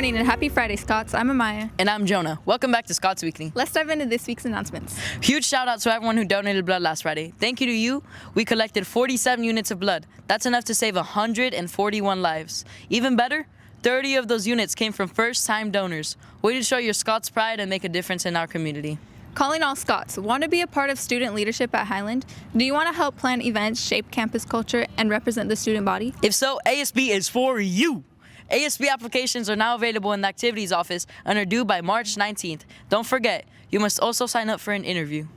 morning and happy Friday, Scots. I'm Amaya. And I'm Jonah. Welcome back to Scots Weekly. Let's dive into this week's announcements. Huge shout out to everyone who donated blood last Friday. Thank you to you. We collected 47 units of blood. That's enough to save 141 lives. Even better, 30 of those units came from first-time donors. Way to show your Scots pride and make a difference in our community. Calling all Scots. Want to be a part of student leadership at Highland? Do you want to help plan events, shape campus culture, and represent the student body? If so, ASB is for you. ASB applications are now available in the activities office and are due by March 19th. Don't forget, you must also sign up for an interview.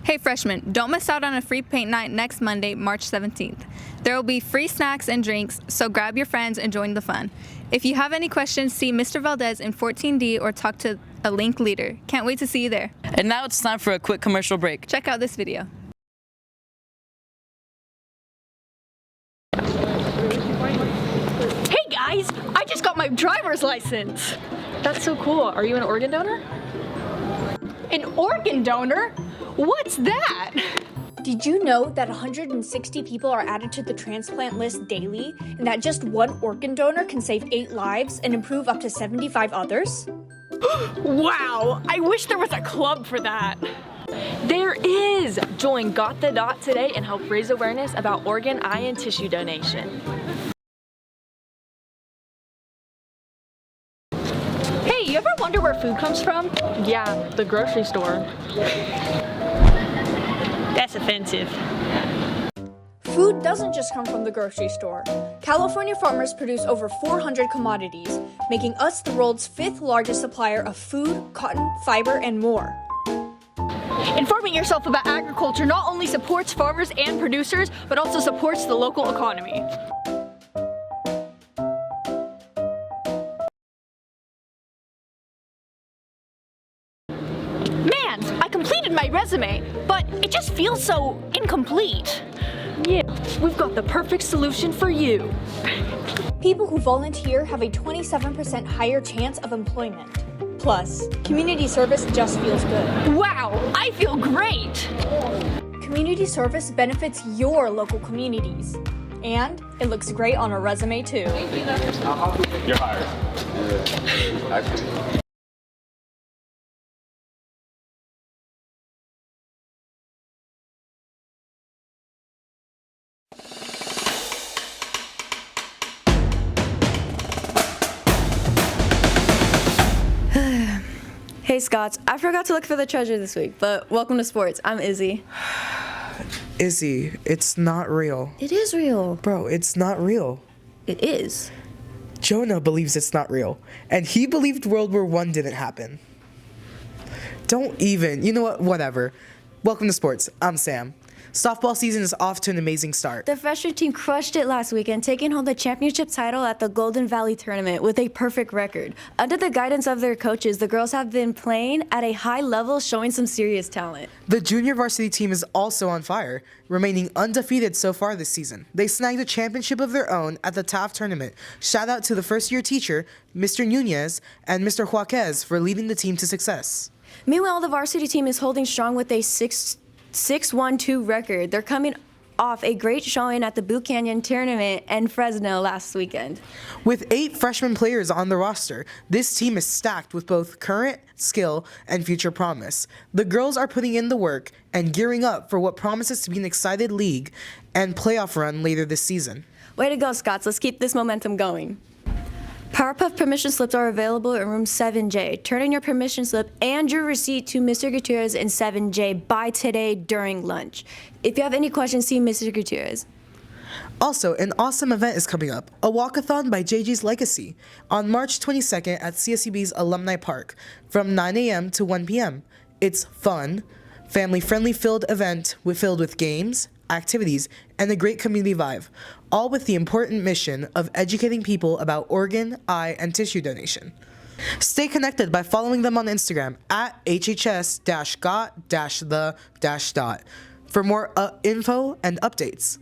Hey freshmen, don't miss out on a free paint night next Monday, March 17th. There will be free snacks and drinks, so grab your friends and join the fun. If you have any questions, see Mr. Valdez in 14D or talk to a link leader. Can't wait to see you there. And now it's time for a quick commercial break. Check out this video. Hey guys, I just got my driver's license. That's so cool. Are you an organ donor? An organ donor? What's that? Did you know that 160 people are added to the transplant list daily, and that just one organ donor can save 8 lives and improve up to 75 others? Wow, I wish there was a club for that. There is! Join Got the Dot today and help raise awareness about organ, eye, and tissue donation. Hey, you ever wonder where food comes from? Yeah, the grocery store. That's offensive. Food doesn't just come from the grocery store. California farmers produce over 400 commodities, making us the world's 5th largest supplier of food, cotton, fiber, and more. Informing yourself about agriculture not only supports farmers and producers, but also supports the local economy. Man, I completed my resume, but it just feels so incomplete. Yeah, we've got the perfect solution for you. People who volunteer have a 27% higher chance of employment. Plus, community service just feels good. Wow, I feel great! Community service benefits your local communities. And it looks great on a resume too. You're hired. Actually. Hey Scots, I forgot to look for the treasure this week, but welcome to sports. I'm Izzy. Izzy, it's not real. It is real. Bro, it's not real. It is. Jonah believes it's not real, and he believed World War I didn't happen. Don't even, you know what, whatever. Welcome to sports, I'm Sam. Softball season is off to an amazing start. The freshman team crushed it last weekend, taking home the championship title at the Golden Valley Tournament with a perfect record. Under the guidance of their coaches, the girls have been playing at a high level, showing some serious talent. The junior varsity team is also on fire, remaining undefeated so far this season. They snagged a championship of their own at the Taft Tournament. Shout out to the first-year teacher, Mr. Nunez, and Mr. Juarez for leading the team to success. Meanwhile, the varsity team is holding strong with a 6-1-2 record. They're coming off a great showing at the Boot Canyon Tournament and Fresno last weekend. With 8 freshman players on the roster, this team is stacked with both current skill and future promise. The girls are putting in the work and gearing up for what promises to be an excited league and playoff run later this season. Way to go, Scots. Let's keep this momentum going. Powerpuff permission slips are available in room 7J. Turn in your permission slip and your receipt to Mr. Gutierrez in 7J by today during lunch. If you have any questions, see Mr. Gutierrez. Also, an awesome event is coming up, a walkathon by JJ's Legacy, on March 22nd at CSUB's Alumni Park from 9 a.m. to 1 p.m. It's fun, family-friendly filled event filled with games, activities, and a great community vibe, all with the important mission of educating people about organ, eye, and tissue donation. Stay connected by following them on Instagram at hhs-got-the-dot for more info and updates.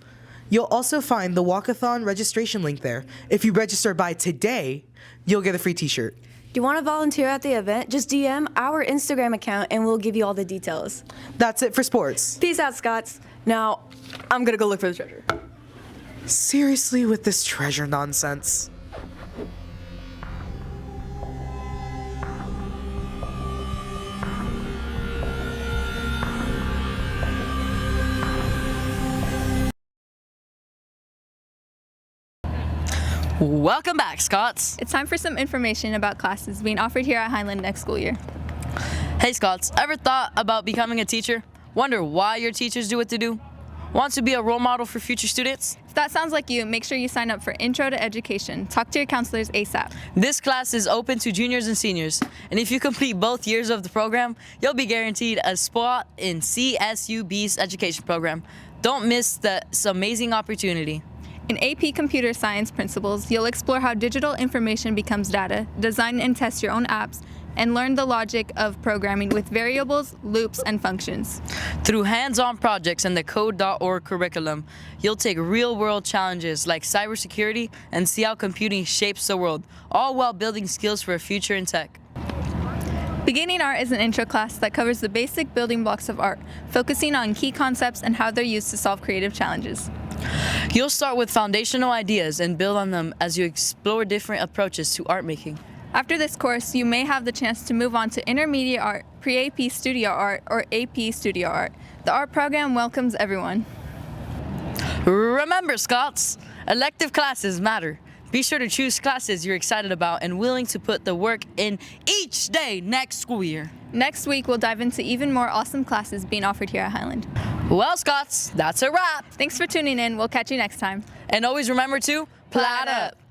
You'll also find the walkathon registration link there. If you register by today, you'll get a free t-shirt. Do you want to volunteer at the event? Just DM our Instagram account and we'll give you all the details. That's it for sports. Peace out, Scots. Now, I'm gonna go look for the treasure. Seriously with this treasure nonsense? Welcome back, Scots. It's time for some information about classes being offered here at Highland next school year. Hey, Scots, ever thought about becoming a teacher? Wonder why your teachers do what they do? Want to be a role model for future students? If that sounds like you, make sure you sign up for Intro to Education. Talk to your counselors ASAP. This class is open to juniors and seniors, and if you complete both years of the program, you'll be guaranteed a spot in CSUB's education program. Don't miss this amazing opportunity. In AP Computer Science Principles, you'll explore how digital information becomes data, design and test your own apps, and learn the logic of programming with variables, loops, and functions. Through hands-on projects in the Code.org curriculum, you'll take real-world challenges like cybersecurity and see how computing shapes the world, all while building skills for a future in tech. Beginning Art is an intro class that covers the basic building blocks of art, focusing on key concepts and how they're used to solve creative challenges. You'll start with foundational ideas and build on them as you explore different approaches to art making. After this course, you may have the chance to move on to Intermediate Art, Pre-AP Studio Art, or AP Studio Art. The art program welcomes everyone. Remember, Scots, elective classes matter. Be sure to choose classes you're excited about and willing to put the work in each day next school year. Next week, we'll dive into even more awesome classes being offered here at Highland. Well, Scots, that's a wrap. Thanks for tuning in. We'll catch you next time. And always remember to plat up.